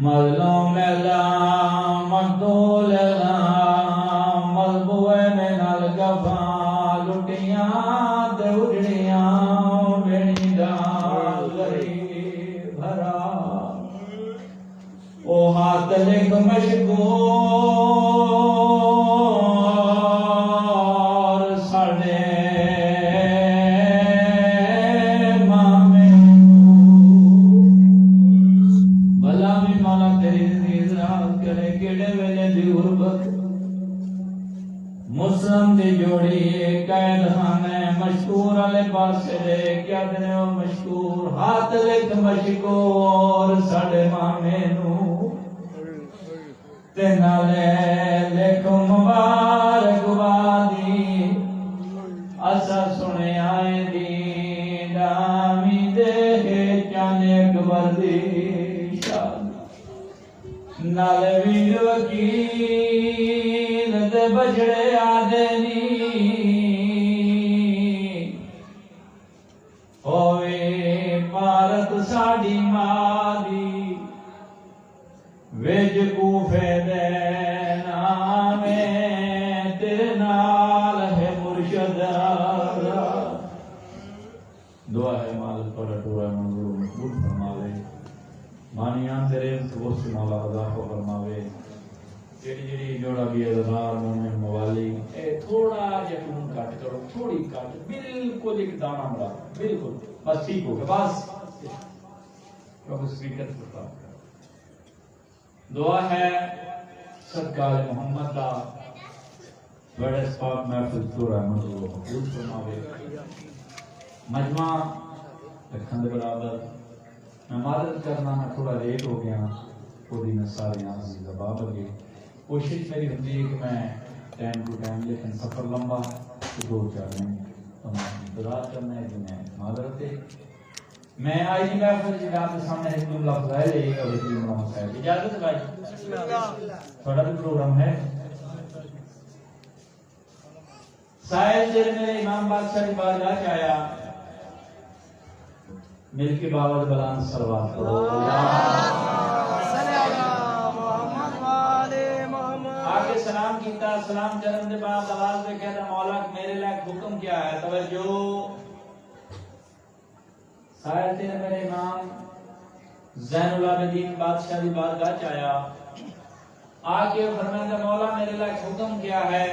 مظلوم اللہ مقتول اللہ مذبوح میں نال گفا لٹیاں تے اجڑیاں بینی دا غریب بھرا او ہاتھ لکھ مشکور ساڑے مسلم دی جوڑی قید خانے مشکور علی پاسے دے کیا دنے وہ مشکور ہاتھ لکھ مشکور ساڑے مامے نو تے نالے لکھ مبارک بادی اسا سنے آئے دی دامی دے چانے اکبر دی شاد نالے ویر وکیل دے بجڑے آدنی ہوئے پارت ساڑی مادی ویج کوفے دے نامے تیرے نال ہے مرشد دعا ہے مالک پر ٹورا منظور مقبول فرماوے مانیاں تیرے سبوسی مولا رضا کو فرماوے جڑی جڑی جوڑا بھی ازدار مومن موالی اے تھوڑا جتون کٹ کرو تھوڑی کٹ بالکل ایک دانہ مڑا بالکل بس ٹھیک ہو گیا بس کیونکہ سپیکر کرتا دعا ہے صدقہ محمد کا بڑے سپاک محفل تورا منظور مقبول فرماوے مجمع رکھن دے برابر میں معذرت کرنا میں تھوڑا لیٹ ہو گیا خودی میں سارے یہاں سے زباب لگے کوشش میری ہوتی ہے کہ میں ٹائم ٹو ٹائم لیکن سفر لمبا تو 2-4 دن انتظار کرنا ہے کہ میں معذرت ہے میں آئی جی محفل جی آپ کے سامنے ایک جملہ فضائل ہے اور ایک جملہ مسائل اجازت ہے بھائی تھوڑا بھی پروگرام ہے سائل جیل میرے امام بادشاہ کی بارگاہ کے آیا مل کے باوت بلان سلوات پڑھو آگے سلام کیتا سلام جنم دے بعد آواز میں کہتا مولا میرے لائق حکم کیا ہے توجہ سائل تیرے میرے امام زین العابدین بادشاہ دی بارگاہ چایا آگے فرمایا مولا میرے لائق حکم کیا ہے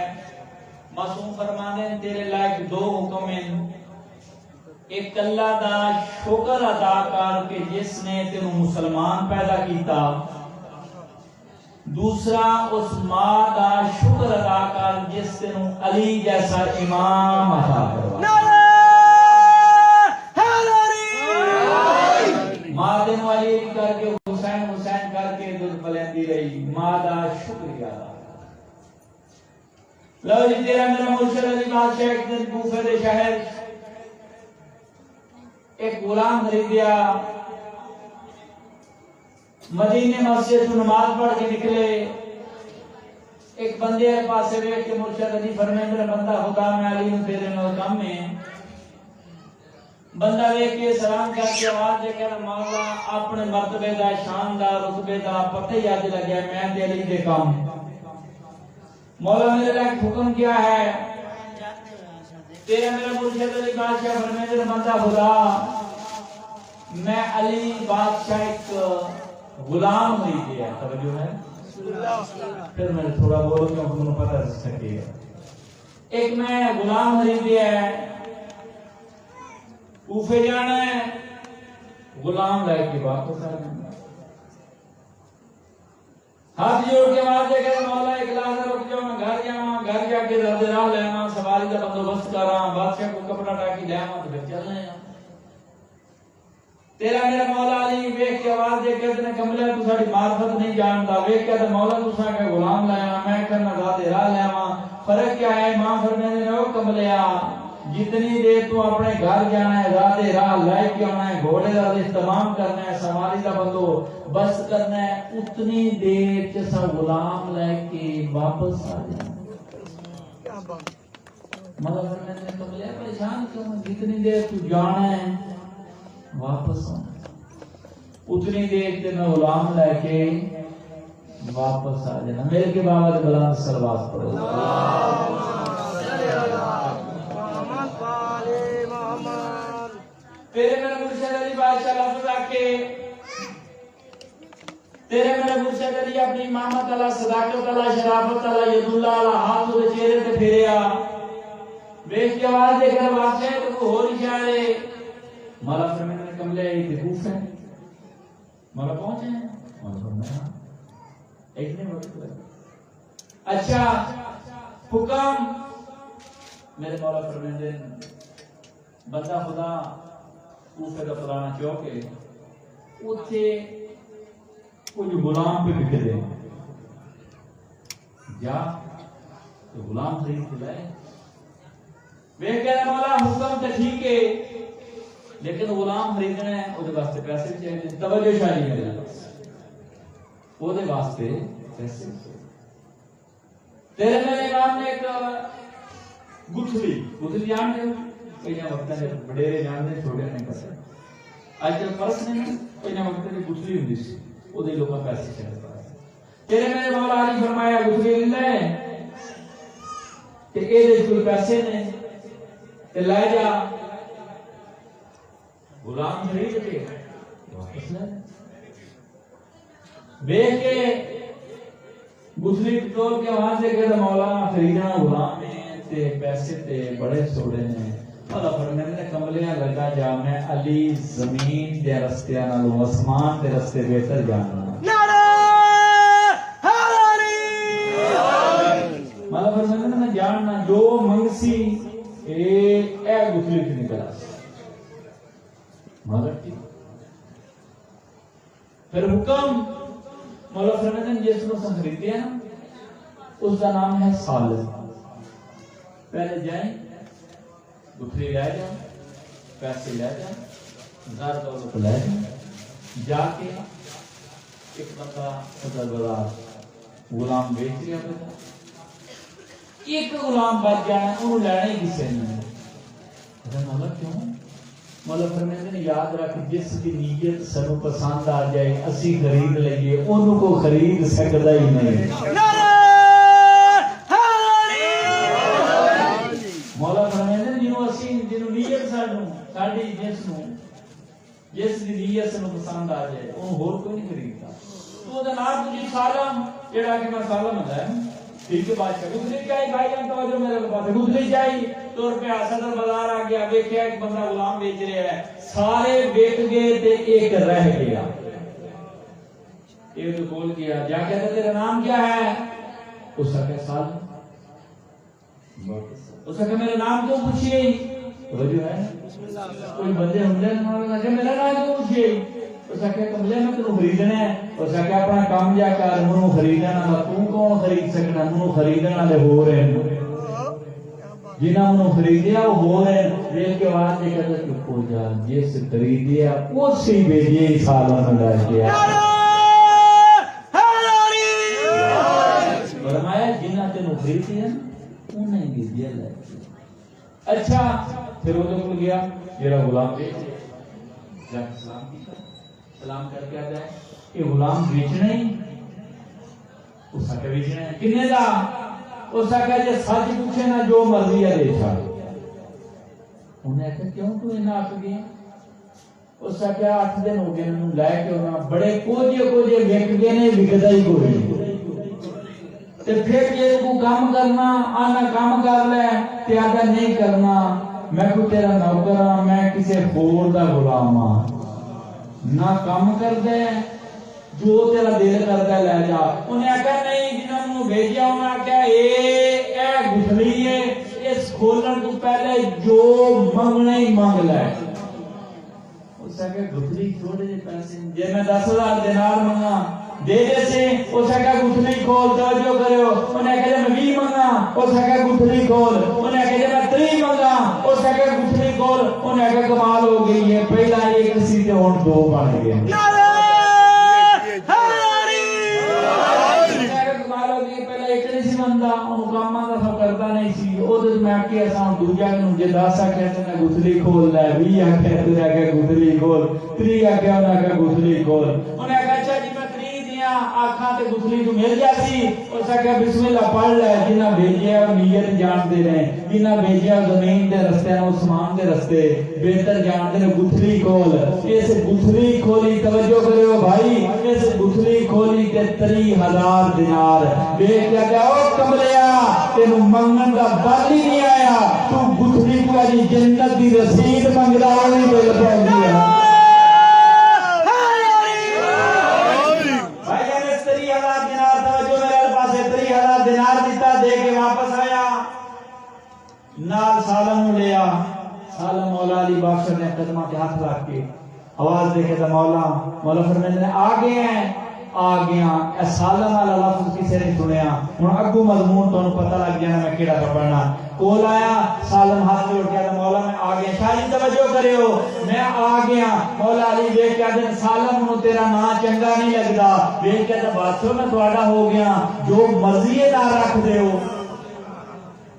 معصوم فرمانے تیرے لائق 2 حکم ہیں ایک اللہ دا شکر ادا کر کے جس نے تینوں مسلمان پیدا کیتا دوسرا اس ماں دا شکر ادا کر جس تینوں علی جیسا امام عطا کروا ماں تینوں علی کر کے حسین حسین کر کے دودھ پلیندی رہی ماں دا شکریہ لو جی تیرا میرا مرشد علی بادشاہ ایک دن کوفے دے شہر ایک غلام خریدیا مدینے مسجد سے نماز پڑھ کے نکلے ایک بندے کے پاس سے بیٹھ کے مرشد علی فرمائے میرا بندہ خدا میں علی ہوں تیرے نو کم میں بندہ دیکھ کے سلام کر کے آواز دے کر مولا اپنے مرتبے دا شاندار رتبے دا پتہ ہی یاد لگیا میں تے علی دے کام مولا میرے لائق حکم کیا ہے تیرا میرا مرشد علی بادشاہ فرمائے میرا بندہ خدا میں علی بادشاہ ایک غلام نہیں دیا توجہ ہے پھر میں تھوڑا بولوں کہ انہوں پتہ رہ سکے ایک میں غلام خرید دیا ہے کوفے جانا ہے غلام لے کے واپس آ جانا ہاتھ جوڑ کے بعد دیکھے مولا ایک لحظہ رک جاؤ میں گھر جاواں گھر جا کے زرد راہ لیواں سواری کا بندوبست کراں بادشاہ کو کپڑا ٹاکی لیواں تو پھر چلنے ہیں تیرا میرا مولا علی ویکھ کے آواز دے کے تے کملے تو ساڈی معرفت نہیں جاندا ویکھ کے تے مولا تساں کے غلام لایا میں کرنا ذات راہ لیواں فرق کیا ہے ماں فرمانے نے او کملیا جتنی دیر تو اپنے گھر جانا ہے ذات راہ لے کے آنا ہے گھوڑے کا استعمال کرنا ہے سواری کا بندو بس کرنا ہے اتنی دیر چ سا غلام لے کے واپس آ جانا مطلب فرمانے نے کملیا پریشان کیوں جتنی دیر تو جانا ہے واپس آنا. اتنی دیر تے میں غلام لے کے واپس آ جانا. میرے کے بابا بلند سلوات پڑھو. تیرے میرے مرشد علی بادشاہ لفظ آ کے تیرے میرے مرشد علی اپنی امامت اللہ صداقت اللہ شرافت اللہ ید اللہ اللہ ہاتھ ہوئے چہرے تے پھیریا. بیش کی آواز دے کر واقع ہے تو وہ ہو اشارے. مولا فرمانے نے کملے تے کوفہ ہے. مولا پہنچے ہیں. مولا فرمایا اتنے وقت لگا. اچھا حکم میرے مولا فرمانے بندہ خدا کوفے کا فلانا چوک ہے اتنے کچھ غلام پہ بک دے جا تو غلام خرید کے لائے. وہ کہہ مولا حکم تو ٹھیک ہے لیکن غلام خریدنا ہے وہ واسطے پیسے بھی چاہیے. توجہ شاہی ہے وہ واسطے پیسے. تیرے میرے امام نے ایک گتھلی جانتے ہو کئی وقت وڈیرے جانتے چھوٹے نہیں پتا اج کل فرق نہیں. کئی وقت گتھلی ہوتی سی وہ لوگ پیسے چاہتے. تیرے میرے مولا علی فرمایا گتھلی لے کہ اے کوئی پیسے نے تے لے جا. غلام خرید کے واپس لے دیکھ کے گتھلی توڑ کے وہاں سے کہتا مولا خریدنا غلام نے تے پیسے تے بڑے سوڑے نے. مولا فرمانے نے کملیاں لگا جا میں علی زمین دے رستے نالوں آسمان دے رستے بہتر جاننا. مولا فرمانے نے میں جاننا جو منگسی اے گتھلی کی نکلا. مولا ٹھیک. پھر حکم مولا فرمانے نے جس کو خریدتے ہیں نا اس کا نام ہے صالح. پہلے جائیں گتھلی لے جائیں پیسے لے جائیں زر دولت لے جائیں جا کے ایک بندہ صدر بازار غلام بیچ رہا پہ ایک غلام بچ جانا انہوں لینا ہی کسی نہیں. مولا کیوں؟ مولا فرماتے ہیں یاد رکھ جس کی نیت سنو پسند آ جائے اسی خرید لئیے انہوں کو خرید سکتا ہی نہیں. مولا فرماتے ہیں جنہوں نیت ساڑی جس کی نیت سنو پسند آ جائے انہوں ہور کوئی نہیں خریدتا. تو وہ نام تجھے سالم جڑا کہ میں سالم ہے ٹھیک ہے بادشاہ گتھلی چاہیے بھائی ہم توجہ میرے پاس گتھلی چاہیے. تو روپیہ صدر بازار آ گیا دیکھا ایک بندہ غلام بیچ رہا ہے سارے بیچ گئے تے ایک رہ گیا. ایک بول گیا جا کہتا تیرا نام کیا ہے؟ اس کا کہا سالم. اس کا کہا میرا نام کیوں پوچھئے؟ توجہ ہے کوئی بندے ہوں گے میرا نام کیوں پوچھئے؟ اس کا کہا کملے میں تنہوں خریدنا ہے. اس کا کہا اپنا کام جا کر منہوں خریدنا نہ تو کون خرید سکنا منہوں خریدنا لے ہو رہے ہیں جنہاں منہوں خریدیا وہ ہو رہے ہیں. ریل کے بعد یہ کہتا کہ کو جا جس خریدیا اسی بیجئے سالوں میں لائے گیا. فرمایا جنہاں تنہوں خریدیا انہیں بیجئے لائے گیا. اچھا پھر وہ تو گیا میرا غلام بیچ جا سلام کی سلام کر کے آ جائے کہ غلام بیچنا ہی اس کا بیچنا ہے کنے دا. اس کا کہا سچ پوچھے نا جو مرضی ہے دے چھا. انہیں کہا کیوں تو انہیں آکھ گیا؟ اس کا کہا 8 دن ہو گئے انہوں لائے کہ انہوں بڑے کوجے ویک گئے نے وکدا ہی کوئی. تے پھر یہ کو کام کرنا آنا کام کر لے تے آدھا نہیں کرنا میں کو تیرا نوکر ہاں میں کسی ہور دا غلام ہاں نہ کام کر دے جو تیرا دل کرتا ہے لے جا. انہیں کہا نہیں جنہوں نے بھیجیا انہیں کہا اے گتھلی ہے اس کھولن تو پہلے جو منگنا ہی مانگ لے. اس نے کہا گتھلی چھوڑے دے پیسے جے میں 10,000 دینار منگا دے دے سے. اس نے کہا گتھلی کھول توجہ کرو. انہیں کہا میں 20 منگا. اس نے کہا گتھلی کھول. انہیں کہا میں 30 منگا. اس نے کہا گتھلی کھول. انہیں کہا کمال ہو گئی ہے پہلا ایک سی تے ہن 2 بن گئے. کمال ہو گئی پہلا ایک نہیں سی بنتا انہوں کام سب کرتا نہیں سی. میں کہ اساں دوجا نوں جے داسا کہتے ہیں گتھلی کھول لے 20 آکھے تے آ کے گتھلی کھول 30 آکھے انہاں کہ گتھلی کھول انہاں کہا اچھا جی میں 30 دیاں آکھاں تے گتھلی تو مل جاسی اس کہا بسم اللہ پڑھ لے جنہاں بھیجیا نیت جانتے نے جنہاں بھیجیا زمین دے رستے آسمان دے رستے بہتر جانتے نے گتھلی کھول اس گتھلی کھولی توجہ کرو بھائی اس گتھلی کھولی تے 30,000 دینار دیکھ کے جاؤ کملیا تینوں منگن دا بل ہی نہیں آیا تو گتھلی کو اجی جنت دی رسید منگدا ہوئی مل پاندی ہے بھائی جان 30,000 دینار توجہ میرے پاسے 30,000 دینار دیتا دے کے واپس آیا نال سالم لیا سالم مولا علی بادشاہ نے قدمہ کے ہاتھ رکھ کے آواز دیکھے تو مولا فرماتے ہیں آ گیا اے سالم والا لفظ کسے نہیں سنیا ہن اگوں مضمون تانوں پتہ لگ جانا میں کیڑا پڑھنا کول آیا سالم ہاتھ جوڑ کے مولا میں آ گیا شاہ جی توجہ کریو میں آ گیا مولا علی دیکھ کے دن سالم نو تیرا نام چنگا نہیں لگدا دیکھ کے تے بادشاہ میں تہاڈا ہو گیا جو مرضی ہے نہ رکھ دیو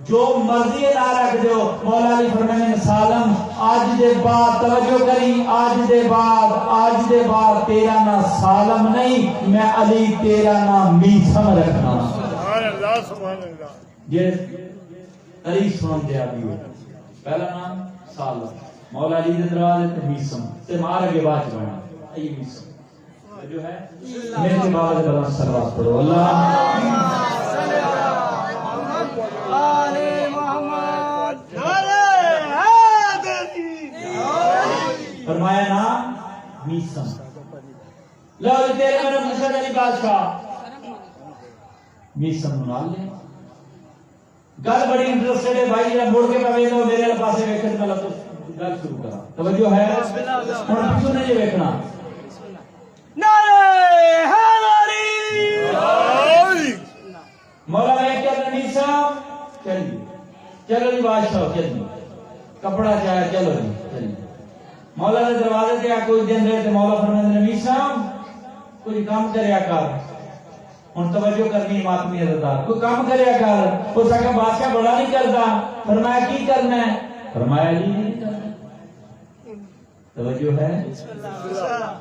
جو مرضی نہ رکھ دیو مولا علی فرمانے سالم آج دے بعد توجہ کری آج دے بعد تیرا نام سالم نہیں میں علی تیرا نام میثم رکھنا سبحان اللہ یہ تاریخ سنن دے آبی پہلا نام سالم مولا علی دے دروازے تے میثم تے مار کے بعد بنا یہ میثم جو ہے میرے کے بعد بلا سلوات پڑھو اللہم صلی علی فرمایا نام میثم لو تیرے میرے مرشد علی بادشاہ میثم نال لے گل بڑی انٹرسٹڈ ہے بھائی جڑا مڑ کے پوے تو میرے پاسے ویکھن والا تو گل شروع کرا توجہ ہے ہن کسوں نے یہ ویکھنا نعرہ حیدری مولا میں کہتا میثم چلو جی بادشاہ چلیے کپڑا چاہے چلو جی چلیے مولا نے دروازے تے کوئی دن رہے تے مولا فرماتے ہیں میثم کوئی کام کریا کر ہن توجہ کرنی ماتمی عزتدار کوئی کام کریا کر اس کا بادشاہ بڑا نہیں کرتا فرمایا کی کرنا ہے فرمایا علی نہیں کرنا توجہ ہے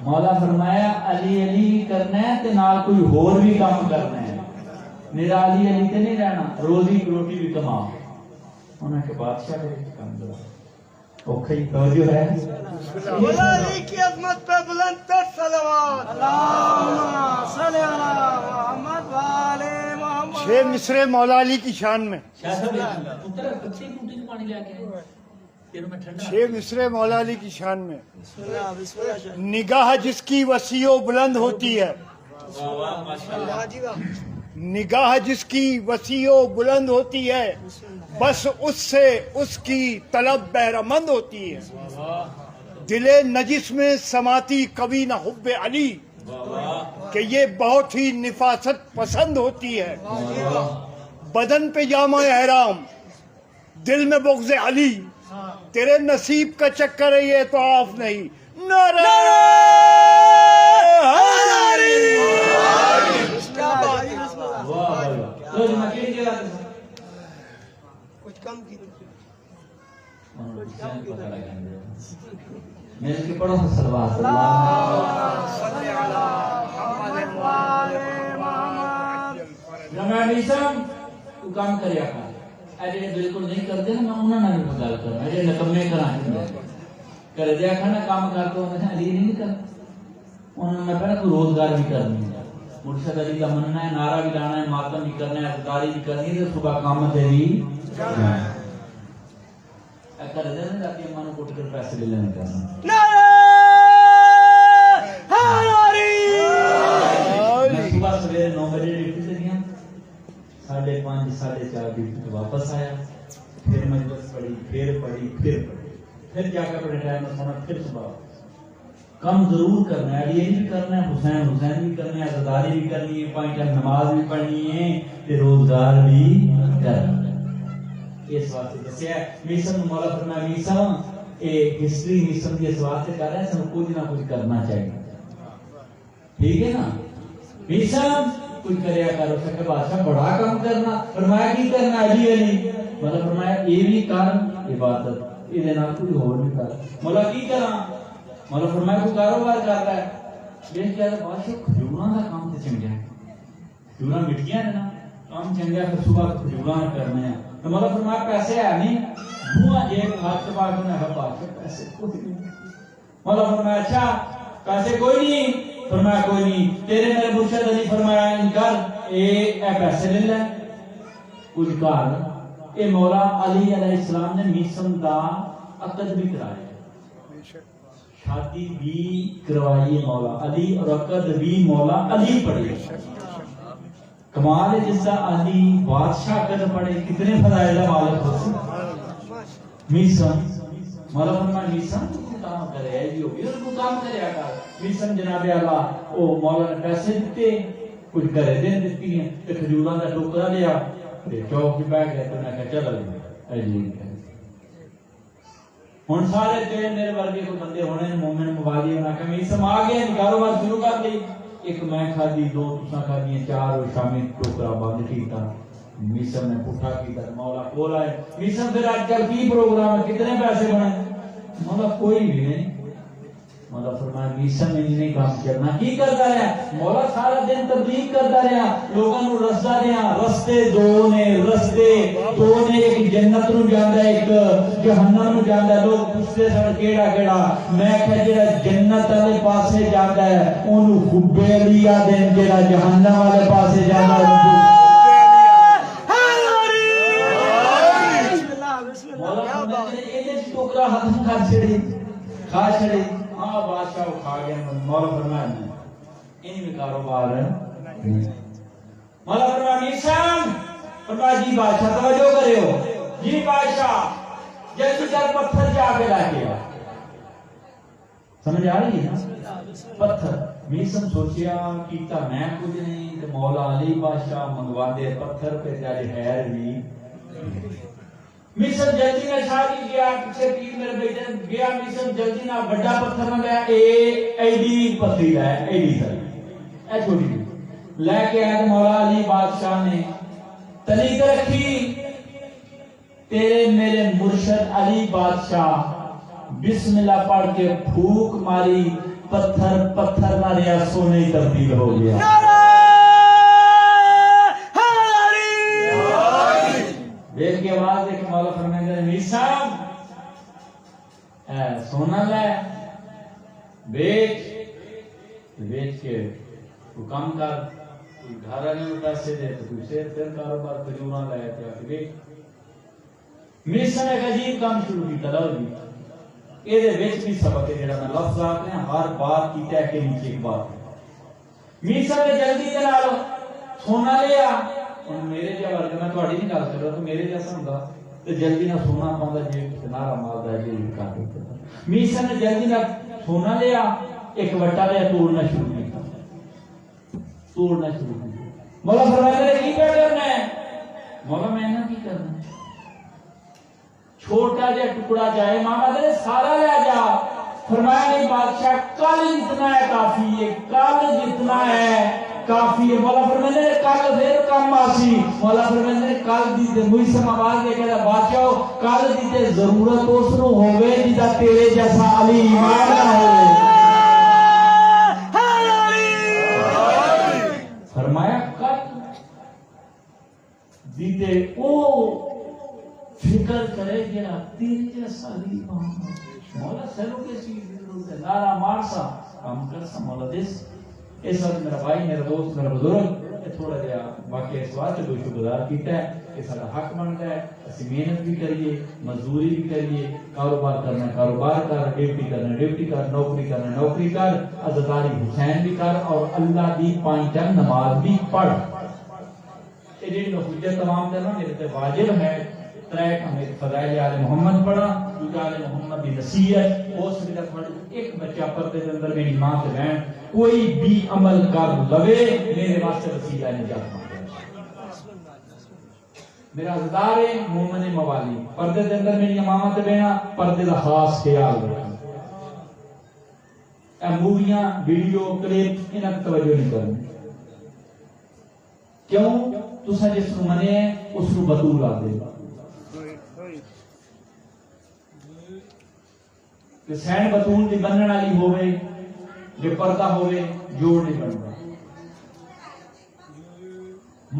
مولا فرمایا علی کرنا ہے تے نال کوئی اور بھی کام کرنا ہے میرا علی تے نہیں رہنا روزی روٹی بھی کما انہاں کے بادشاہ دے کام کرا اوکھے توجہ ہے مولا علی کی عظمت پہ بلند تر صلوات اللہم صلی علی محمد و آل محمد 6 مصرے مولا علی کی شان میں 6 مصرے مولا علی کی شان میں نگاہ جس کی وسیع و بلند ہوتی ہے نگاہ جس کی وسیع و بلند ہوتی ہے بس اس سے اس کی طلب بہرمند ہوتی ہے دل نجس میں سماتی کبھی نہ حب علی کہ یہ بہت ہی نفاست پسند ہوتی ہے بدن پہ جامع احرام دل میں بغض علی تیرے نصیب کا چکر ہے یہ تو آف نہیں نعرہ کچھ کم کی میرے کی پڑھو صلوات میں میثم تو کام کریا کر اے جڑے بالکل نہیں کرتے نا میں انہاں نال گل کرنا اے جڑے نکمے کراں کر دیا کھانا کام کر تو میں علی نہیں کرتا انہوں نے پہلے کوئی روزگار بھی کرنی ہے مرشد علی کا مننا ہے نعرہ بھی لانا ہے ماتم بھی کرنا ہے عزداری بھی کرنی ہے صبح کام تے بھی جانا ہے اے کر دے نا جاتی امانو کوٹ کر پیسے لے لینے کرنا صبح سویرے 9 بجے ڈیوٹی سے گیا 5:30 4:30 ڈیوٹی واپس آیا پھر مجلس پڑھی پھر جا کر اپنے ٹائم میں سونا پھر صبح کم ضرور کرنا ہے علی بھی کرنا ہے حسین بھی کرنا ہے عزاداری بھی کرنی ہے 5 ٹائم نماز بھی پڑھنی ہے تے روزگار بھی کرنا ہے اس واسطے دسیا میثم مولا فرمایا میثم اے ہسٹری میثم کی اس واسطے کر رہے ہیں سب کچھ نہ کچھ کرنا چاہیے ٹھیک ہے نا میثم کچھ کریا کرو سکے بادشاہ بڑا کام کرنا فرمایا کی کرنا علی مولا فرمایا یہ بھی کر عبادت یہ کوئی ہور نہیں کر. مولا کی کرا؟ مولا فرمایا کوئی کاروبار کرتا ہے دیکھ کے بادشاہ کھجوراں کا کام تو چنگا ہے, کھجوراں مٹھیاں نے نا کام چنگا ہے, صبح کھجوراں کرنے ہیں. تو مولا فرمایا پیسے ہے نہیں, منہ ایک ہاتھ پا کے ہے بادشاہ پیسے کوئی نہیں. مولا فرمایا اچھا پیسے کوئی نہیں؟ فرمایا کوئی نہیں. تیرے میرے مرشد علی فرمایا ان کر اے پیسے لے لے کچھ کر. اے مولا علی علیہ السلام نے میسم دا عقد بھی کرایا, شادی بھی کروائی ہے مولا علی, اور عقد بھی مولا علی پڑھے. کمال ہے جس کا علی بادشاہ عقد پڑھے کتنے فضائل مالک ہو. میسم مولا فرمایا میسم کام کرے ہے جو بھی ان کو کام کرے گا. میسم جناب اللہ او مولا نے پیسے دیتے کچھ کرے دے دیتی ہیں تے کھجوراں دا ٹوکرا لیا تے چوک پہ بیٹھ گئے. تو میں کہا چل علی ہن سارے تے میرے ورگے کو بندے ہونے مومن مبادی ہونا کہ میسم آ گیا کاروبار شروع کر دی. ایک میں کھادی, دو تساں کھادی, چار اور شامی ٹوکرا بند کیتا. میسم نے پٹھا کیتا, مولا کول آئے. میسم پھر آج کل کی پروگرام ہے, کتنے پیسے بنے؟ مولا کوئی بھی نہیں. مولا فرمایا میسم نہیں کام کرنا. کی کرتا رہا؟ مولا سارا دن تبلیغ کرتا رہا, لوگوں کو رستا رہا. رستے دو نے, ایک جنت نو جاندا ہے ایک جہنم نو جاندا ہے. لوگ پوچھتے سن کیڑا کیڑا, میں کہ جڑا جنت والے پاسے جاندا ہے اونوں حب علی آدے, جڑا جہنم والے پاسے جاندا ہے ٹوکرا ختم کر چھڑی, کھا چھڑی. ہاں بادشاہ کھا گیا. مولا فرمایا نہیں میں کاروبار ہے. مولا فرمایا میسم, فرمایا جی بادشاہ توجہ کرے ہو, جی بادشاہ جلدی کر پتھر جا کے لا کے آ. سمجھ آ رہی ہے نا پتھر. میسم سوچیا کیتا میں کچھ نہیں, تو مولا علی بادشاہ منگوا دے پتھر پہ جاڑے خیر بھی. میسم جلدی میں شادی گیا, پیچھے پیر میرے بیٹے گیا. میسم جلدی نہ بڑا پتھر نہ لیا, ایڈی پتھری ہے, ایڈی ساری اے چھوٹی لے کے آئے. مولا علی بادشاہ نے تلی کر رکھی. تیرے میرے مرشد علی بادشاہ بسم اللہ پڑھ کے پھوک ماری, پتھر نہ رہا سونے تبدیل ہو گیا. دیکھ کے آواز دیکھ مولا فرمائے میسم سونا لے بیچ کے تو کام کر, کوئی گھر والے میں پیسے دے تو کوئی پھر کاروبار کھجوراں لے کے بیچ. میسم نے ایک عجیب کام شروع کیتا. لو جی یہ بھی سبق ہے جڑا میں لفظ آتے ہیں ہر بات کی تہ کے نیچے ایک بات ہے. میسم نے جلدی کے نال سونا لیا. میرے جا ورگا میں تھوڑی نہیں گل کر رہا, تو میرے جیسا ہوندا تے جلدی نہ سونا پاوندا جی نارا ماردا ہے جی کر دیتا. میسم نے جلدی نہ سونا لیا, ایک وٹا لیا, توڑنا شروع کیا. مولا فرمایا کی کیا کرنا ہے؟ مولا میں نہ کی کرنا ہے, چھوٹا جا ٹکڑا جائے ماما دے سارا لے جا. فرمایا نہیں بادشاہ کل اتنا ہے کافی ہے, کل جتنا ہے کافی ہے. مولا فرمایا نے کل پھر کم آسی. مولا فرمایا نے کل دی تے میسم آواز دے کے بادشاہ کل دی تے ضرورت اس نو ہوے جدا تیرے جیسا علی ایمان نہ ہوے. فرمایا کل دی تے او فکر کرے جڑا تیرے جیسا علی ایمان. مولا سرو کے چیز ضرورت ہے, نارا مارسا کام کر سا. مولا دس اس وقت میرا بھائی, میرا دوست, میرا بزرگ تھوڑا جہا واقعہ اس بات سے کوئی شکر گزار کیتا ہے کہ سارا حق بنتا ہے. اسی محنت بھی کریے, مزدوری بھی کریے, کاروبار کرنا کاروبار کر, ڈیوٹی کرنا ڈیوٹی کر, نوکری کرنا نوکری کر, عزاداری حسین بھی کر, اور اللہ دی 5 ٹائم نماز بھی پڑھ. یہ جی حجت تمام کرنا میرے تے واجب ہے. 3 ہمیں فضائل آل محمد پڑھا, دوسرا آل محمد دی نصیحت. ہو سکتا ہے ایک بچہ پردے کے اندر میری ماں سے بہن کوئی بھی عمل کر لوے, میرے واسطے وسیلہ نجات مانگے. میرا عزدار ہے مومن موالی, پردے کے اندر میری امامہ سے بہن پردے کا خاص خیال رکھنا. اے موویاں ویڈیو کلپ انہاں تے توجہ نہیں کرنی. کیوں؟ تساں جس نو منے اس نو بطول آ دے. کہ سین بطول دی بننے والی ہوئے جو پردہ ہوئے جوڑ نہیں بنتا.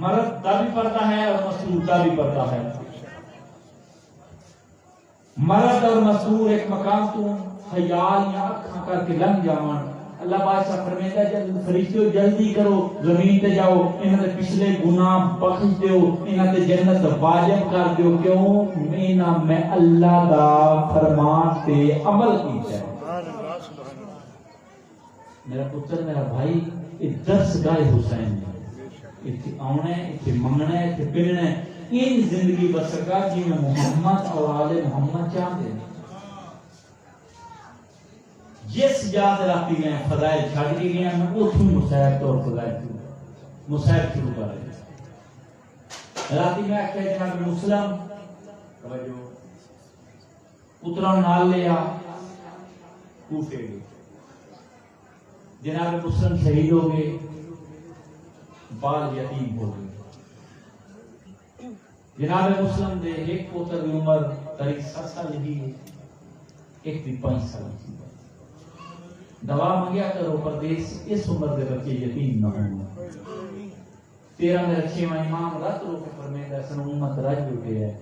مرد کا بھی پردہ ہے اور مستور کا بھی پردہ ہے. مرد اور مستور ایک مقام تو خیال یا اکھاں کر کے لنگ جاون. اللہ بادشاہ فرمیتا ہے جب فرشتوں جلدی کرو زمین تے جاؤ انہاں دے پچھلے گناہ بخش دیو انہاں تے جنت واجب کر دیو. کیوں؟ میں اللہ دا فرمان تے عمل کیتا ہے. میرا پتر میرا بھائی یہ درس گاہ حسین ہے. اتنے آنا ہے اتنے منگنا ہے اتنے پڑھنا ہے. ان زندگی بسر کا جی میں محمد اور آل محمد چاہتے ہیں. جس جات راتی میں فضائل چھاڑ کے گیا میں اتھوں مسائب طور فضائل مسائب شروع کر رہے ہیں. راتی میں کہتے ہیں کہ مسلم پترا نال لیا کوفے گئے. جناب مسلم شہید ہو گئے بال یتیم ہو گئے. جناب مسلم دے ایک پوتر کی عمر قریب 7 سال لگی ہے ایک دی 5 سال کی. دوا منگیا کرو پردیس اس عمر دے بچے یتیم نہ ہوں. 13 میں رکھے میں امام رات رو کے فرمیدہ سن امت راج اٹھے ہے.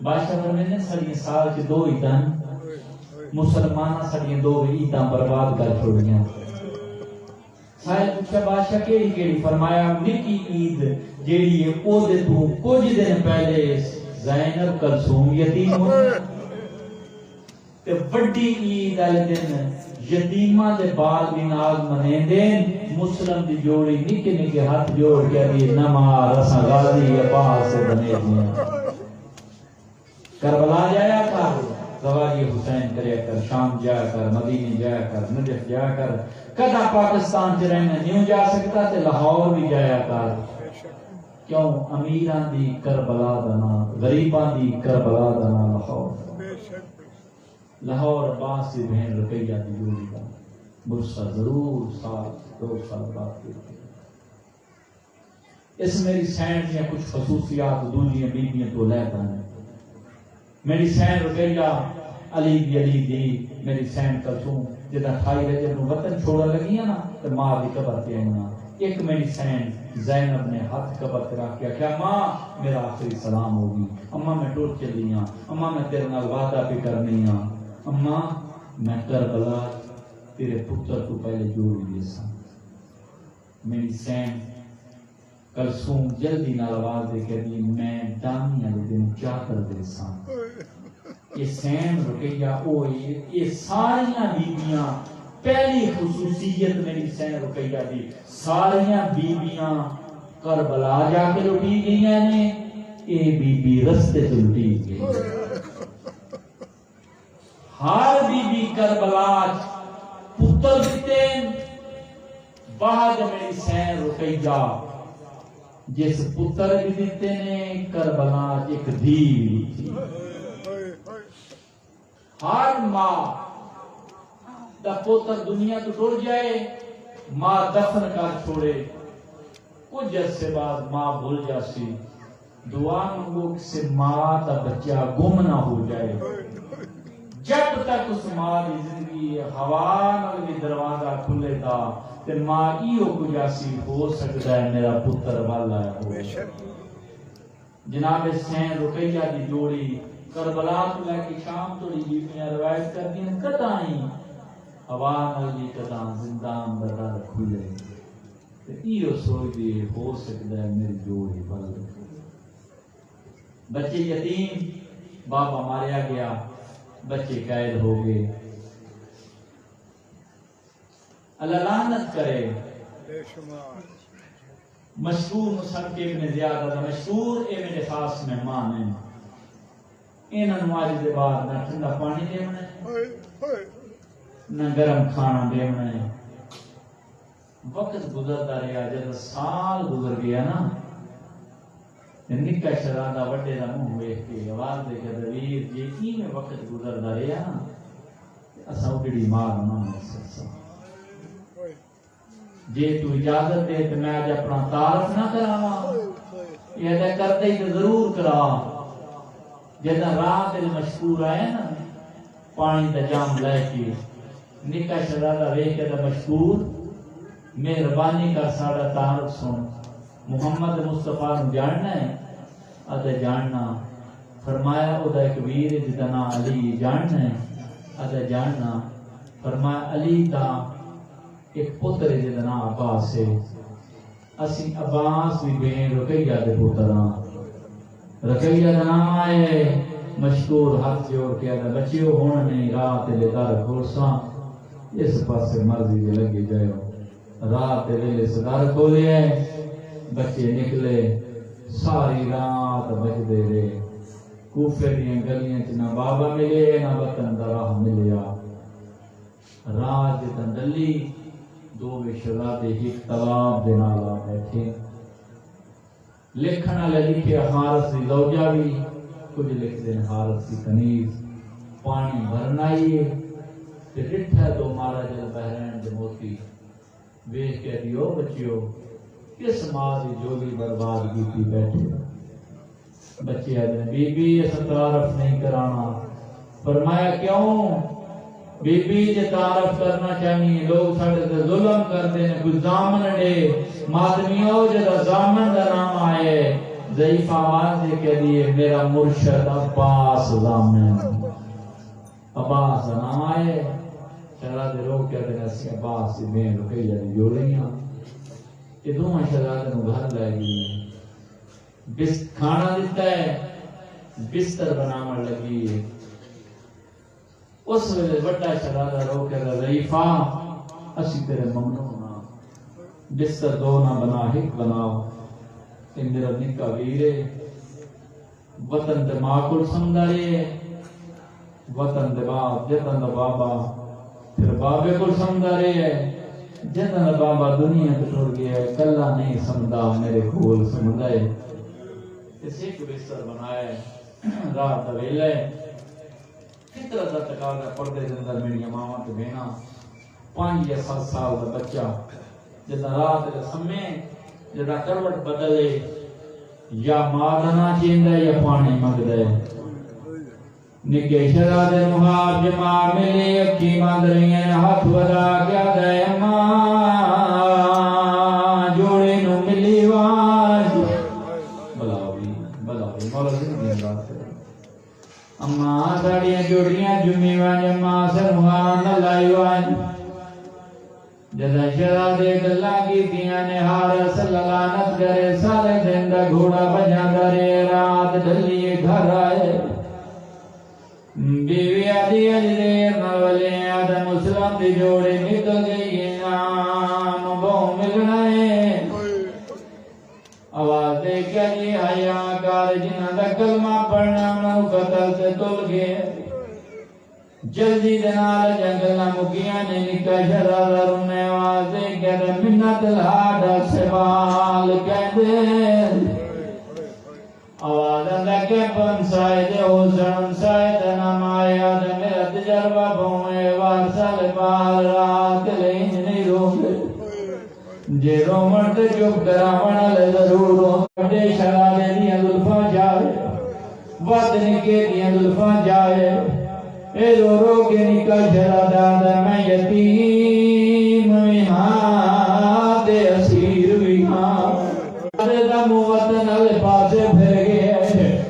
بادشاہ فرمیدہ سڑی سال کے 2 عیدان مسلمانہ سڑی 2 عیدان برباد کر چھوڑیاں. سائل پوچھا بادشاہ کیڑی فرمایا نکی عید جیڑی ہے او دے تو کچھ دن پہلے زینب کلثوم یتیم ہوئی تے بڑی عید والے دن یتیماں دے بال بھی نال منیندے. مسلم دی جوڑی نکے نکے ہاتھ جوڑ کے دی نما رسا غازی عباس سے بنے دیا. کربلا جایا کر زواجی حسین کریا کر شام جایا کر مدینے جایا کر نجف جایا کر. کدا پاکستان چ رہنا نہیں جا سکتا تے لاہور بھی جایا کر. کیوں؟ امیراں دی کربلا دا نام غریباں دی کربلا دا نام لاہور. لاہور عباس سے بہن رقیہ دی جوڑی کا برسہ ضرور سال 2 سال بعد کرتے. اس میری سینڈ میں کچھ خصوصیات دوجیاں بیبیاں تو لیتا ہے. میری سینڈ رقیہ علی دی میری سینڈ کلثوم جدا 28 رجب نو وطن چھوڑا لگی نا تو ماں دی قبر تے آنا. ایک میری سینڈ زینب نے ہاتھ قبر تے رکھ کے کیا ماں میرا آخری سلام ہوگی. اماں میں ٹور چلی ہاں. اماں میں تیرے نال وعدہ بھی کرنی ہاں. اماں میں کربلا تیرے پتر تو پہلے جوڑ لیے سا. میری سینڈ کلثوم جلدی نال آواز دے کے دی میں دانی والے دن چاکر دے سا. یہ سین رقیہ ہوئی یہ ساریاں بیبیاں پہلی خصوصیت میری سین رقیہ دی ساریاں بیبیاں کربلا جا کے لٹی گئی نے. یہ بی رستے سے لٹی گئی. ہر بی کربلا پتر دیتے بعد میری سین رقیہ جس پتر بھی دیتے نے کربلا ایک دھی تھی. ہر ماں دا پوتر دنیا تو ٹر جائے ماں دفن کر چھوڑے کچھ عرصے بعد ماں بھول جاسی. دعا مانگو کہ ماں دا بچہ گم نہ ہو جائے. جب تک اس ماں کی زندگی ہوا نال بھی دروازہ کھلے تھا تے ماں ایو کو جاسی ہو سکتا ہے میرا پتر والا ہو. جناب سین رقیہ دی جوڑی کربلا تو لے کے شام توڑی بیویاں روایت کر دیں کدائیں ہوا نال بھی کداں زندان دا در کھلے تے ایو سوچ دی ہو سکتا ہے میری جوڑی والا. بچے یتیم بابا ماریا گیا بچے قید ہو گئے. اللہ لعنت کرے. مشہور مصنف ابن زیاد دا مشہور ابن خاص مہمان ہیں. انہاں نوں اج دے بعد نہ ٹھنڈا پانی دیونا ہے نہ گرم کھانا دیونا ہے. وقت گزرتا رہا جب سال گزر گیا نا نکا شرادہ وڈے دا منہ ویکھ کے آواز دے کے دلیر جی میں وقت گزرتا رہا نا اساں اڈڑی مار نہ سکسا. جے تو اجازت دے تو میں اج اپنا تعارف نہ کراواں یہ تے کرتے ہی ضرور کرا. جدا رات مشکور آئے نا پانی دا جام لے کے نکا شہزادہ ویکھ کے مشکور مہربانی کر ساڈا تعارف سن محمد مصطفیٰ نو جاننا ہے اتے جاننا فرمایا او دا ایک ویر جدا نام علی جاننا ہے اتے جاننا فرمایا علی دا ایک پتر جدا نام عباس ہے اسی عباس دی بہن رقیہ دے پتر ہاں رقیہ دا نام آئے مشکور ہاتھ جوڑ کے آدھا بچیو ہونا نہیں رات لے دار کھولساں اس پاس مرضی دے لگے جائے رات ویلے صدار کھولے بچے نکلے ساری رات بجدے رہے کوفے دیاں گلیاں چ نہ بابا ملے نہ وطن دا راہ ملیا رات جتن ڈلی دو شہزادے ایک تالاب دے نال بیٹھے لکھن والے لکھے حارث دی زوجہ بھی کچھ لکھتے ہیں حارث کی کنیز پانی بھرنا ہی تے ڈٹھا دو مارا جل بحرین دے موتی ویکھ کے دیو بچیو کس ماں دی جوگی برباد کیتی بیٹھے بچے آدھے بی بی ایسا تعارف نہیں کرانا فرمایا کیوں بی بی جے تعارف کرنا چاہیے لوگ ساڑھے سے ظلم کرتے ہیں کچھ زامن ڈے مادمیوں جدا زامن دا نام آئے ضعیف آواز دے کے لیے میرا مرشد عباس زامن عباس نام آئے شہزادے لوگ کہتے ہیں اسی عباس بین رقیہ دی جو رہی ہیں یہ دونوں شہزادے نو گھر لے گئی کھانا دیتا ہے بستر بناون لگی ہے اس ویلے بڑا شہزادہ رو کے ضعیفہ اسی تیرے ممنون ہاں بستر دو نہ بنا ایک بناؤ کہ میرا نکا ویرے وطن دے ماں کو سمجھائے وطن دے باپ جتن دا بابا پھر بابے کو سمجھا رہے ہے جتن دا بابا دنیا کو چھوڑ گیا ہے کلا نہیں سمجھا میرے کول سمجھائے اسی کو بستر بنائے رات دا ویلے کتنا دا تقاضا پردے دے اندر میری ماما تے بہنا 5 یا 7 سال دا بچہ جدا رات دے سمے جدا کروٹ بدلے یا مادنا چیندا یا پانی منگدا ہے نکے شہزادے محاب جمع ملی اکھی ماندریاں ہاتھ ودا کیا دے اماں جوڑے نو ملی واج بلاوی مولا زندگی انداز سے اماں ساڑیاں جوڑیاں جمی واج اماں سرموان نلائی واج جدا شہزادے گلا کی دیاں نے حارث لعنت کرے سارے دن دا گھوڑا بجا درے رات ڈلی گھر آئے بیوی آدھی علی مولے آدم اسلام دی جوڑے نکل گئی نام بہو ملنا ہے آواز دے کے جی حیا کار جنہ دا کلمہ پڑھنا منو قتل سے تل گئے جلدی دنال جنگل مکیاں نے نکا شہزادہ رونے آواز دے کے منت لاڈا سوال کہہ دے آواز اندہ کے پنسائے دے حسن سائے دے نمایا دے میرا تجربہ بھوئے وارسال پال رات لینج نہیں روکے جے رومن تے چپ کراونا لے ضرور روکے شرابے دیا دلفا جائے وطن کے دیا دلفا جائے اے رو رو کے نکل شرادہ دے میں یتیم وہاں دے اسیر وہاں دے دم وطن لے پاسے پھر گئے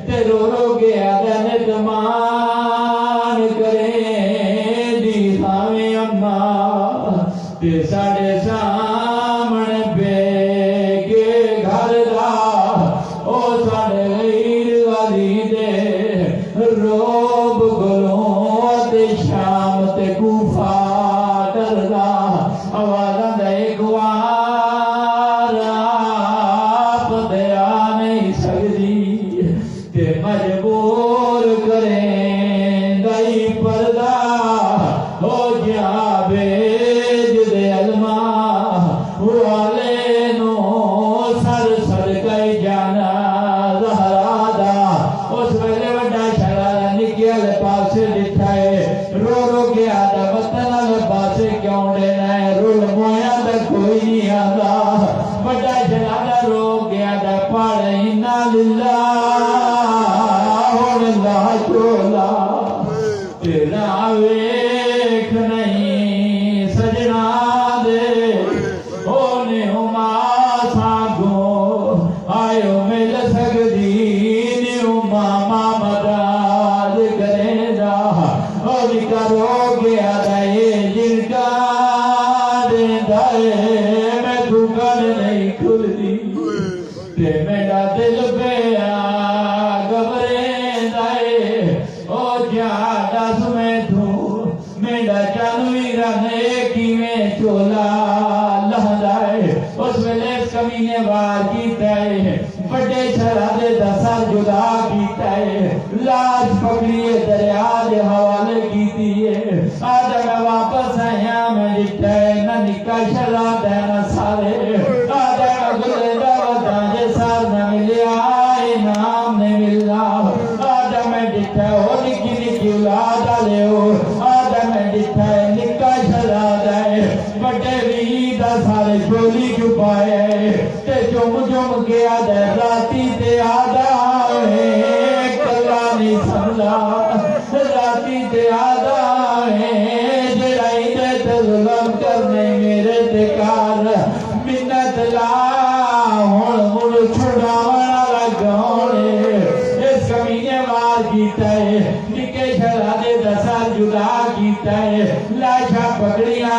تے رو رو گیا دن تمان کرے دی سامیں اماں تے ساڑے سامنے بے کے گھر دا او ساڑے غیر والی دے روب گلوں تے شام تے کوفہ ڈردا آوازہ دے ایک وار آپ دیا نہیں سکتی تے مجبور کریں دائی پردہ ہو جا بیج دے علماء والے نو سر سر کئی جانا زہرا دا اس ویلے وڈا شہزادہ نکیا لے پاسے لٹھائے رو رو گیا دا وطن لے پاسے کیوں دینا ہے رول مویا دا کوئی نہیں آدھا وڈا شہزادہ رو گیا دا پاڑے انا للہ اللہ چولا تیرا ہو گیا دائے جن کا دائے میں دکان نہیں کھل دی تے میرا دل پہ گبرے دائے او جا دس میں دھو میرا چانوی رہنے کی میں چولا لہدائے اس ویلے کمینے وار کیتا ہے بڑے شرادے دسار جدا کیتا ہے لاج پکڑیے دریا دے حوالے کیتی ہے آدم واپس آیا میں ڈٹا ہے نہ نکا شراد ہے نہ سارے آدم گلے دعوتاں جے سار نہ ملیا انعام نے ملنا آدم ڈٹا ہے وہ نکی نکی اولاد آلے ہو آدم ڈٹا ہے نکا شراد ہے بڑے ویدہ سارے چولی چھپائے تے جم کے آدھے راتی تے آدھا ہے کلا نہیں سملا راتی تے آدھا ہے جڑائی دے تے ظلم کرنے میرے دکار منت لا ہون مڑ چھڑاونا لگونے اس کمینے وار کیتا ہے نکے شرادے دسا جدا کیتا ہے لاشا پکڑیاں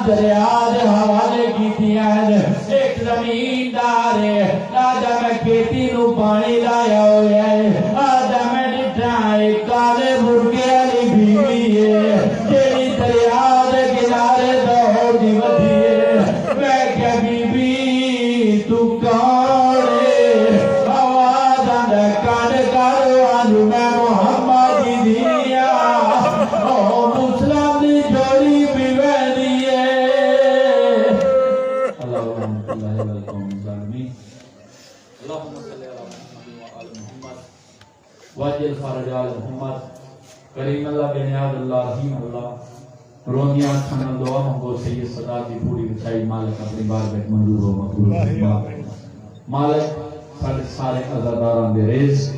دریا دے حوالے کیتی ہیں ایک زمیندار ہے آدھا میں کھیتی نو پانی لایا ہویا ہے آدھا میں ڈٹھا ایک کالے مرگے علی بیوی ہے جیڑی دریا دے کنارے دوڑ دی ودھی ہے میں کیا بی بی تو کون ہے آواز آندہ کان کاروان میں محمد کی دیا او مسلم دی جوڑی بھی ویدی ہے اللہم اللہ والقوم ظالمین اللہم صلی اللہ محمد محمد واجل فرج آل محمد کریم اللہ بنیاد اللہ رحیم اللہ روندیاں کھنن دعا مانگو سید صدا دی پوری بچائی مالک اپنی بار بیٹ منظور ہو مقبول مالک سارے عزاداران دے ریز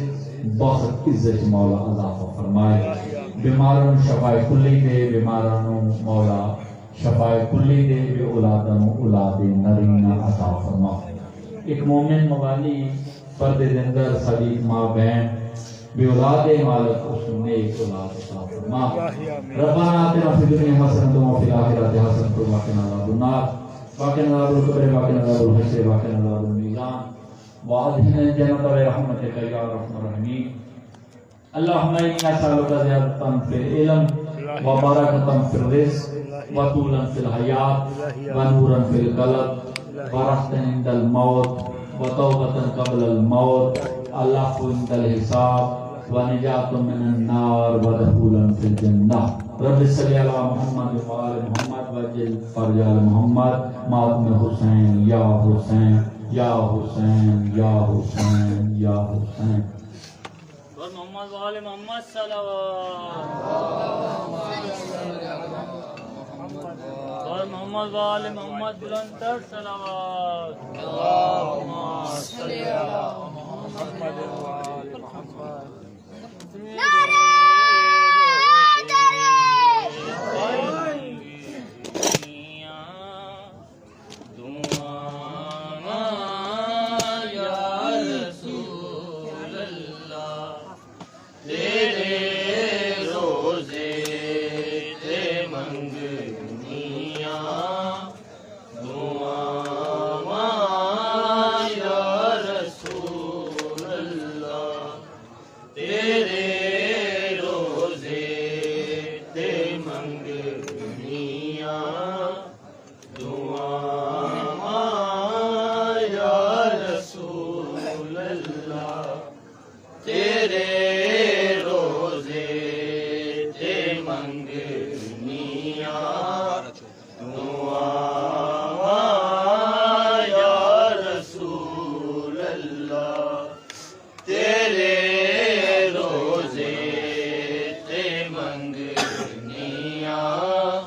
بہت عزت مولا عذاب فرمائے بیماروں شفائے کلی دے بیماروں مولا شفائے کلی دے بے اولادوں اولاد نرینہ عطا فرما ایک مومن موالی پردے دندر صدیق ماں بہن بے اولاد مالک اس نیک اولاد عطا فرما ربنا آتنا فی الدنیا حسنۃ وفی الآخرۃ حسنۃ وقنا عذاب النار وقنا عذاب القبر وقنا عذاب الحشر وقنا عذاب المیزان وادخلنا الجنة برحمتك يا ارحم الراحمين اللهم إني أسألك زيادة في العلم وبركة في الرزق وطولا في الحياة ونورا في القلب ورحمة عند الموت وتوبة قبل الموت العفو عند الحساب ونجاة من النار ودخولا في الجنة رب صل على محمد وآل محمد وجل فرج آل محمد ماتم حسین یا حسین یا حسین یا حسین یا حسین اور محمد وآل محمد صلوات اور محمد وآل محمد بلندر صلوات اللہم صلی علی محمد وآل محمد منگنیاں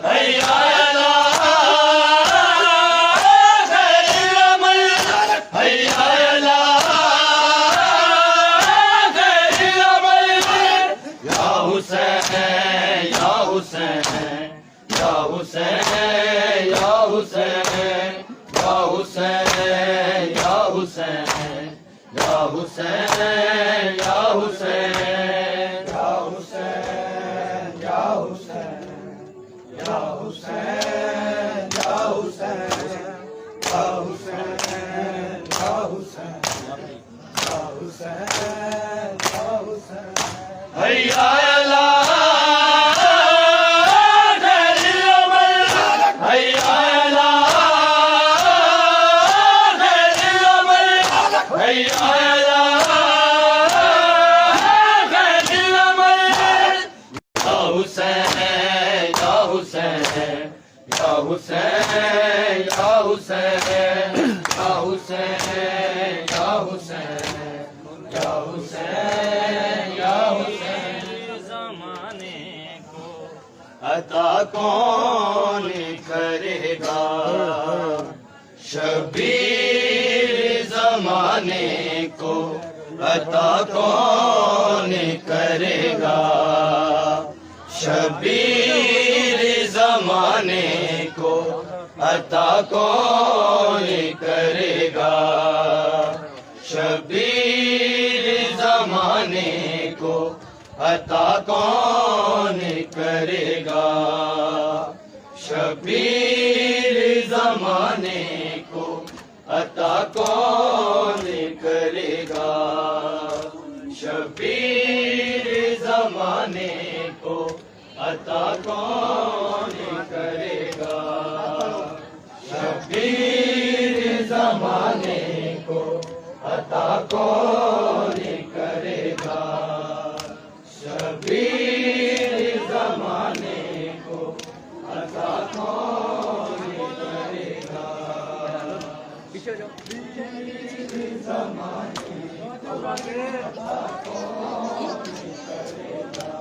Hey حسین یا حسین یا حسین یا حسین یا حسین یا حسین یا حسین یا حسین یا حسین یا حسین یا حسین یا حسین یا حسین یا حسین حیا عطا کون کرے گا شبیر زمانے کو عطا کون کرے گا شبیر زمانے کو عطا کون کرے گا شبیر زمانے کو عطا کون کرے گا شبیر زمانے کو عطا کون کرے گا شبیر زمانے کو عطا کون کرے گا شبیر زمانے کو عطا کون کرے گا شبیر زمانے کو عطا کون کرے گا شبیر زمانے کو عطا کون کرے گا شبیر زمانے کو عطا کون کرے گا شبیر زمانے کو عطا کون کرے گا شبیر زمانے کو عطا کون کرے گا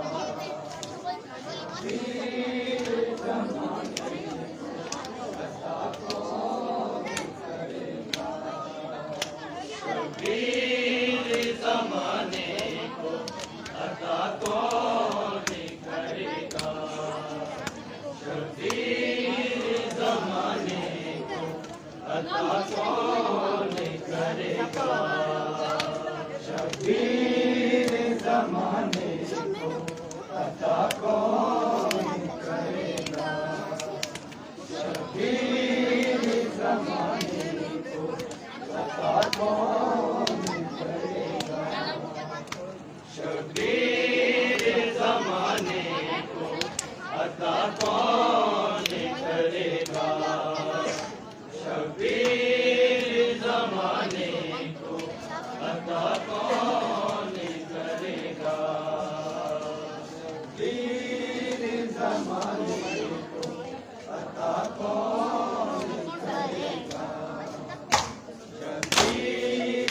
شبیر زمانے کو عطا کون کرے گا شبیر زمانے کو عطا کون کرے گا شبیر زمانے کو عطا کون کرے گا شبیر زمانے کو عطا کون کرے گا شبیر زمانے کو عطا کون کرے گا شبیر زمانے کو عطا شبیر زمانے کو عطا کون کرے گا شبیر زمانے کو عطا کون کرے گا شبیر زمانے کو عطا کون کرے گا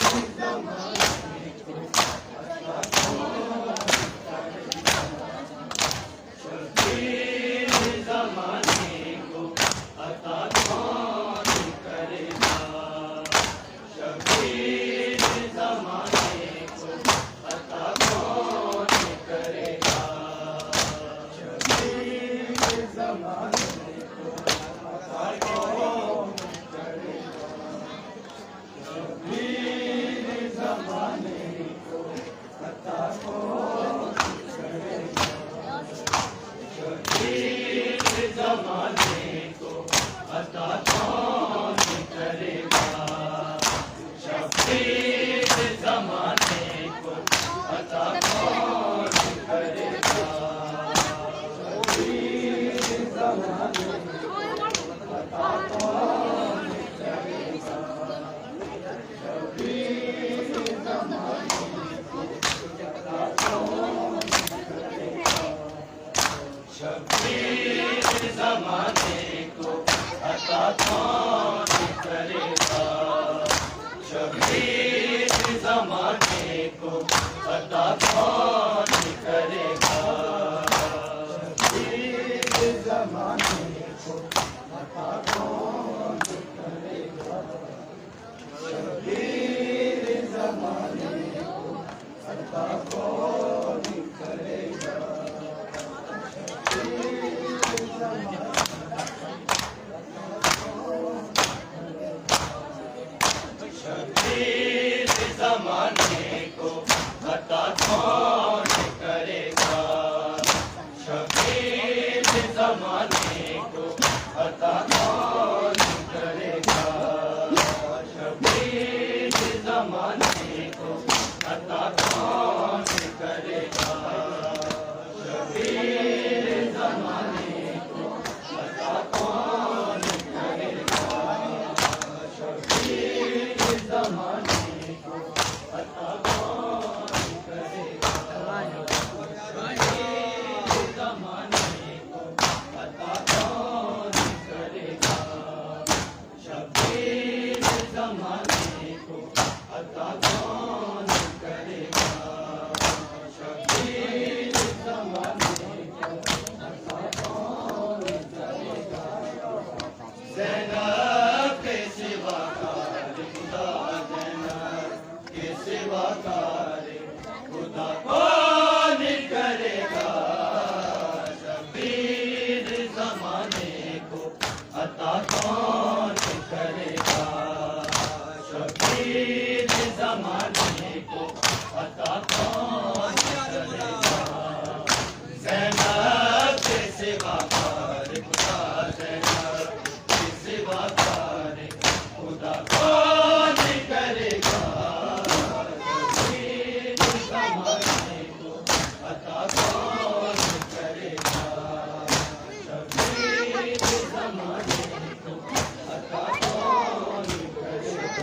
شبیر زمانے کو عطا کون کرے گا شبیر زمانے کو عطا کون کرے گا شبیر زمانے کو عطا کون کرے گا شبیر زمانے کو عطا کون کرے گا شبیر زمانے کو عطا کون کرے گا شبیر زمانے کو عطا کون کرے گا شبیر زمانے کو عطا کون کرے گا شبیر زمانے کو عطا کون کرے گا شبیر زمانے کو عطا کون کرے گا شبیر زمانے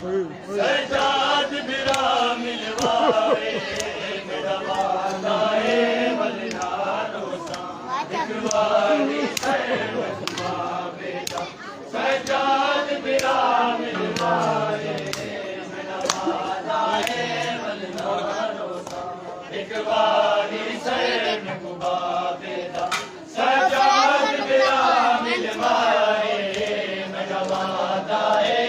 سجاد برا ملوائے میرا وعدائے ولنارو سا اکواری سیوٹوا بیٹا سجاد برا ملوائے میرا وعدائے ولنارو سا اکواری سیوٹوا بیٹا سجاد برا ملوائے میرا وعدائے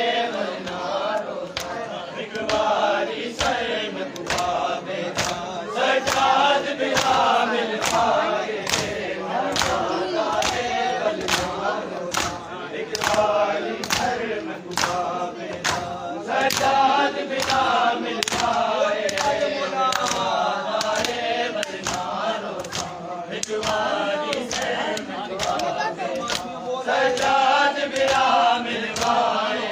سجاد برا ملوائے اکباری سر میں کبا بیٹا سجاد برا ملوائے اکباری سر میں کبا سجاد برا ملوائے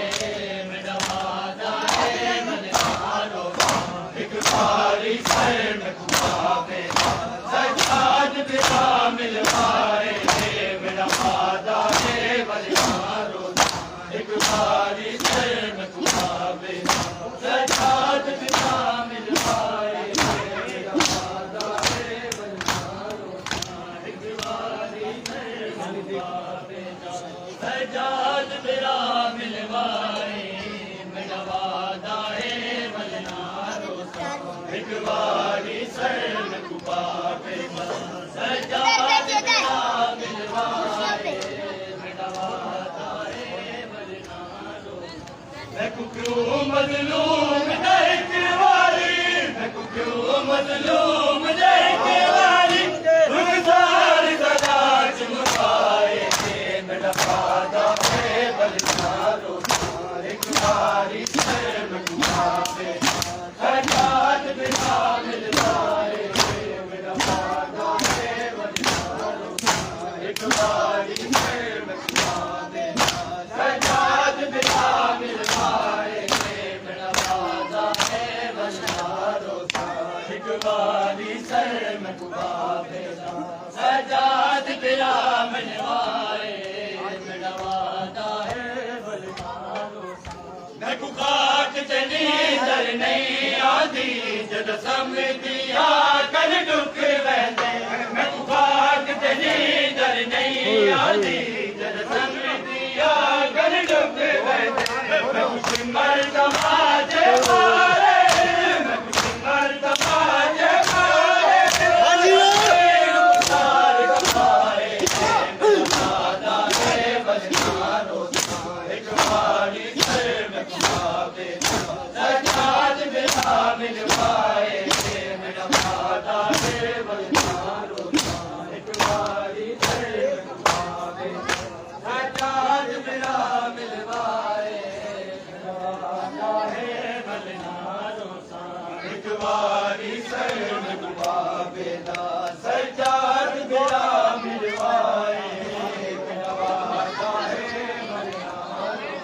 اکباری سر میں کبا بیٹا سجاد برا ملوائے میرا وعدہ ہے ولنارو اکباری سر میں کبا بیٹا سجاد برا ملوائے میرا وعدہ ہے ولنارو اکباری سر میں کبا بیٹا سجاد برا ملوائے میرا وعدہ ہے ولنارو اکباری سر میں کبا بیٹا سجاد برا ملوائے میرا وعدہ ہے ولنارو میں کو کیوں مظلوم دیکھ والی میں کو کیوں مظلوم دیکھ والی رخسار سدا چمکائے میرا وعدہ ہے ولنارو اکباری سر میں کبا بیٹا سجاد برا ملوائے میرا وعدہ ہے ولنارو اکباری سر میں کبا بیٹا ملوائے میرا وعدہ ہے بلکارو میں کو خاک چلی در نہیں آدھی جد سمجھیا کل دکھ ویندے میں کو خاک چلی در نہیں آدھی جد سمجھیا کل دکھ ویندے میں کچھ مرد ماجے مارے میں کچھ مرد ماجے مارے مختار کمارے میرا وعدہ ہے بلکارو ایک باری سر میں کمابے سجاد بلا ملوائے میرا وعدہ ہے بلکارو ایک باری سر میں کمابے سجاد بلا ملوائے میرا وعدہ ہے بلکارو ایک باری سر میں کمابے سجاد بلا ملوائے میرا وعدہ ہے بلکارو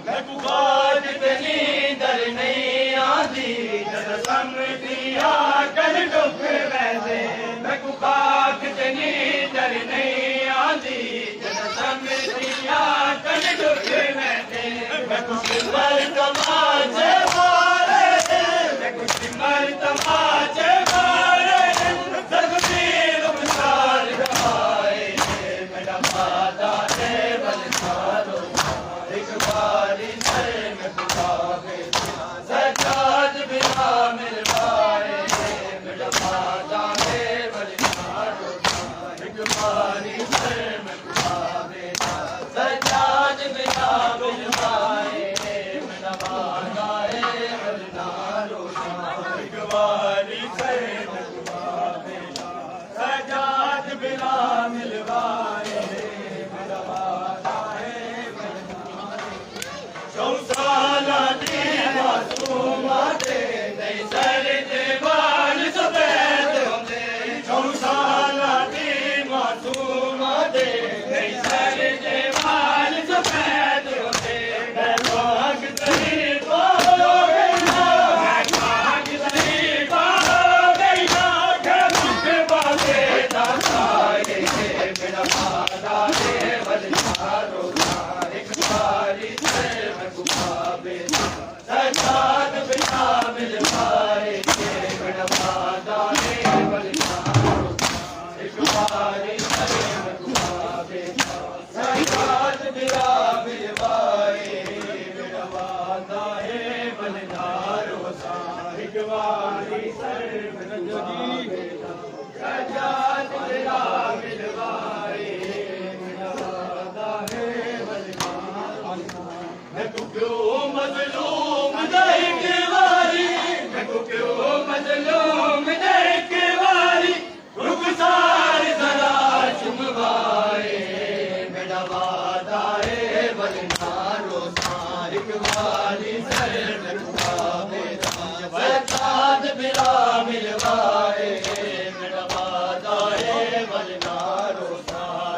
میں بخار تنی در نہیں آدھی جد سمجھیا کل دکھ ویندے میں خاک تنی در نہیں آدھی جد سمجھیا کل دکھ ویندے میں کچھ مرد ماجے مارے میں کچھ مرد ماجے مارے تقدیر مشار گوائے میرا وعدہ ہے بلکارو ایک باری سر میں کمابے سجاد بلا ملوائے میرا وعدہ ہے بلکارو ایک باری سر میں کمابے سجاد بلا ملوائے میرا وعدہ ہے بلکارو ایک باری سر میں کمابے سجاد بلا ملوائے میرا وعدہ ہے چوسالہ دی معصومہ دے نہیں سر دیوال سفید ہوندے چوسالہ دی معصومہ دے نہیں سر دیوال سفید ہوندے میں مانگ ضعیف ہو گئی نا میں مانگ ضعیف ہو گئی نا کہ دکھ باتیں داستائے میرا وعدہ ہے بلکارو ایک باری سر میں کمابے سجاد بلا ملوائے میرا وعدہ ہے بلکارو ایک باری سر میں کمابے سجاد بلا ملوائے میرا وعدہ ہے بلکارو ایک باری سر میں کمابے سجاد بلا ملوائے میرا وعدہ ہے بلکارو میں کو کیوں مظلوم دیکھ واری میں کو کیوں مظلوم دیکھ واری رخسار ذرا چموائے میرا وعدہ ہے بلکارو ایک باری سر میں کمابے سجاد بلا ملوائے میرا وعدہ ہے بلکارو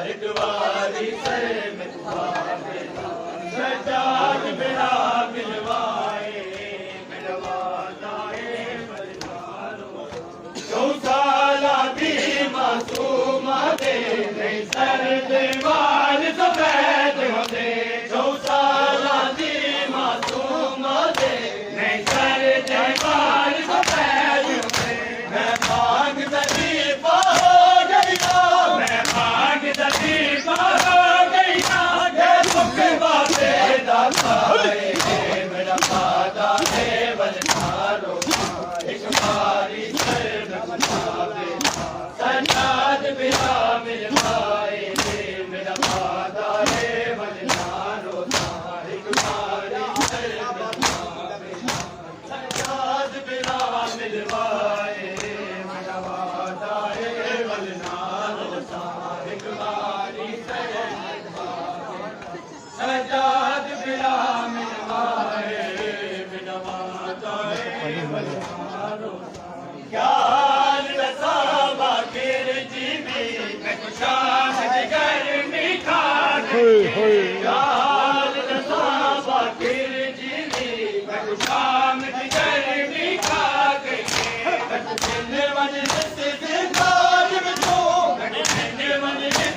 ایک باری سر میں کمابے سجاد بلا ملوائے میرا وعدہ ہے بلکارو چوسالہ دی معصومہ دے نہیں سر دیوال سفید ہوندے چوسالہ دی معصومہ دے نہیں سر دیوال سفید ہوندے میں مانگ ضعیف ہو گئی نا میں مانگ ضعیف ہو گئی نا کہ دکھ باتیں داستائے میرا وعدہ ہے بلکارو ایک باری سر میں کمابے سجاد بلا ملوائے میرا وعدہ ہے بلکارو ایک باری سر میں کمابے سجاد بلا ملوائے میرا وعدہ ہے بلکارو ایک باری سر میں کمابے سجاد بلا ملوائے میرا وعدہ ہے بلکارو کیا حال رسا باقر جی بھی میں شاہد گرمی کھا گئی کیا حال رسا باقر جی بھی میں شاہد گرمی کھا گئی مجلس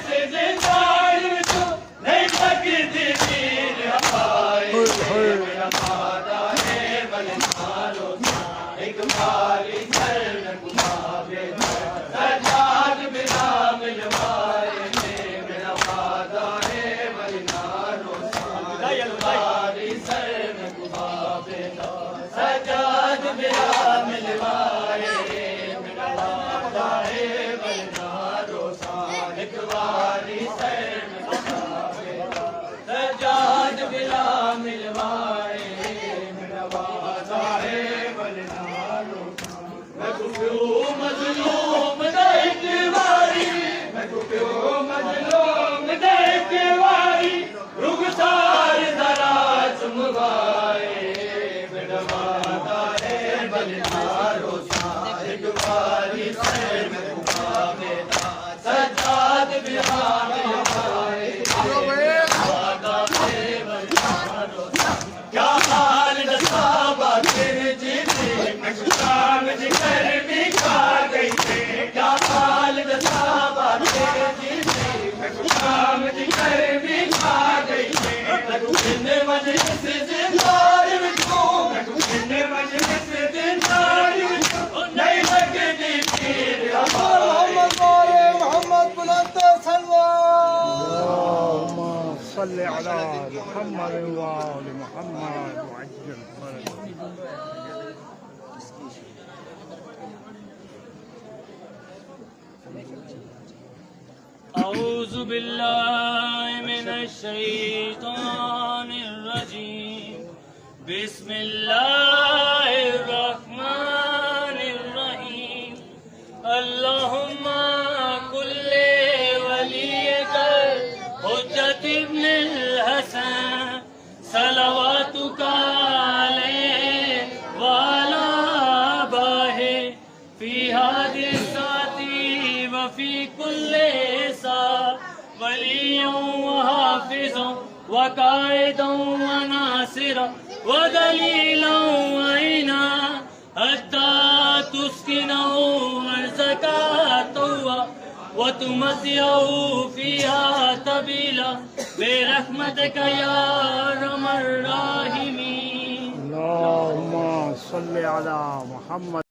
سے زندہ سر میں گبابیدا سجاد بلا ملوائے میرا وعدہ ہے ورنہ روزان ایک باری سر میں گبابیدا سجاد بلا ملوائے میرا وعدہ ہے ورنہ روزان میں تو پیوں مظلوم دیکھ واری میں تو پیوں مظلوم دیکھ واری رخسار ذرا چمگائے میرا وعدہ ہے بلنا روزان ایک باری سر میں گبابیدا سجاد بلا ملوائے وعدہ ہے بلنا روزان کیا حال نصابہ تیرے جیتے میں شام ذکر بھی کھا گئی تھے کیا حال نصابہ تیرے جیتے میں شام ذکر بھی کھا گئی تھے میں مجلس زندار وچوں میں مجلس زندار وچوں نہیں لگدی پیر محمد بلند اللهم صل على محمد وآل محمد وعجل فرجهم. أعوذ بالله من الشيطان الرجيم بسم الله الرحمن الرحيم اللهم كل وليك حجة ابن الحسن صلواتك عليه وعلى آبائه في هذه الساعة وفي كل ساعة وليا وحافظا وقائدا وناصرا ودليلا وعينا حتى تسكنه أرضك طوعا وتمتعه فيها طويلا برحمتك يا أرحم الراحمين. اللهم صل على محمد.